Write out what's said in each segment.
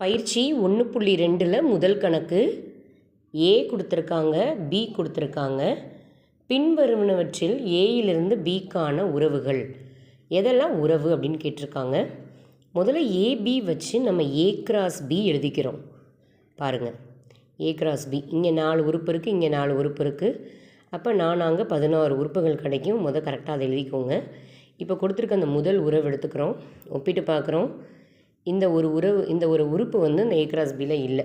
பயிற்சி 1.2ல் முதல் கணக்கு ஏ கொடுத்துருக்காங்க, பி கொடுத்துருக்காங்க. பின்வருவனவற்றில் ஏயிலிருந்து பிக்கான உறவுகள் எதெல்லாம் உறவு அப்படின்னு கேட்டிருக்காங்க. முதல்ல ஏபி வச்சு நம்ம ஏ கிராஸ் பி எழுதிக்கிறோம். பாருங்கள், ஏ கிராஸ் பி இங்கே 4 உறுப்பு இருக்குது, இங்கே 4 உறுப்பு இருக்குது. அப்போ அங்கே 16 உறுப்புகள் கிடைக்கும். கரெக்டாக அதை எழுதிக்கோங்க. இப்போ கொடுத்துருக்க அந்த முதல் உறவு எடுத்துக்கிறோம், ஒப்பிட்டு பார்க்குறோம். இந்த ஒரு உறுப்பு வந்து இந்த ஏ கிராஸ் பியில் இல்லை.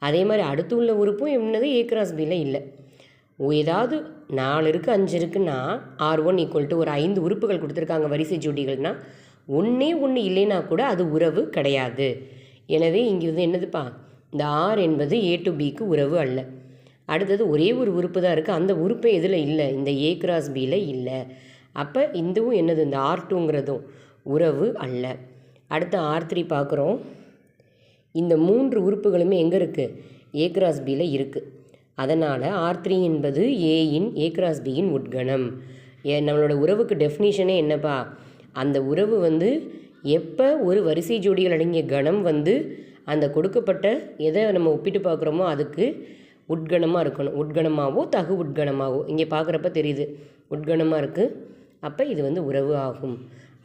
அதே மாதிரி அடுத்து உள்ள உறுப்பும் என்னது ஏ கிராஸ் பியில் இல்லை. ஏதாவது 4 இருக்குது 5 இருக்குன்னா R1 = ஒரு 5 உறுப்புகள் கொடுத்துருக்காங்க வரிசை ஜோடிகள்னால் ஒன்றே ஒன்று இல்லைன்னா கூட அது உறவு கிடையாது. எனவே இங்கே வந்து என்னதுப்பா, இந்த ஆர் என்பது ஏ டு பிக்கு உறவு அல்ல. அடுத்தது ஒரே ஒரு உறுப்பு தான் இருக்குது, அந்த உறுப்பே எதில் இல்லை, இந்த ஏ கிராஸ் பியில் இல்லை. அப்போ இதுவும் என்னது, இந்த R2ங்கிறதும் உறவு அல்ல. அடுத்து R3 பார்க்குறோம். இந்த 3 உறுப்புகளுமே எங்கே இருக்குது, ஏ கிராஸ் பியில் இருக்குது. அதனால் R3 என்பது ஏ கிராஸ் பியின் உட்கணம். நம்மளோட உறவுக்கு டெஃபினிஷனே என்னப்பா, அந்த உறவு வந்து எப்போ ஒரு வரிசை ஜோடிகள் அடங்கிய கணம் வந்து அந்த கொடுக்கப்பட்ட எதை நம்ம ஒப்பிட்டு பார்க்குறோமோ அதுக்கு உட்கணமாக இருக்கணும். உட்கணமாகவோ தகு உட்கணமாகவோ இங்கே பார்க்குறப்ப தெரியுது உட்கணமாக இருக்குது. அப்போ இது வந்து உறவு ஆகும்.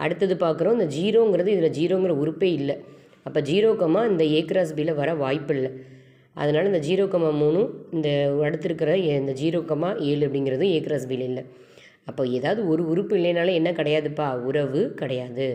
அடுத்தது பார்க்குறோம், இந்த 0ங்கிறது இதில் 0ங்கிற உறுப்பே இல்லை. அப்போ 0, இந்த ஏ கிராஸ் பியில் வர வாய்ப்பு இல்லை. அதனால் இந்த 0,3 இந்த அடுத்து இருக்கிற இந்த 0,7 அப்படிங்கிறது ஏ கிராஸ் பியில் இல்லை. அப்போ ஏதாவது ஒரு உறுப்பு இல்லைனாலும் என்ன கிடையாதுப்பா, உறவு கிடையாது.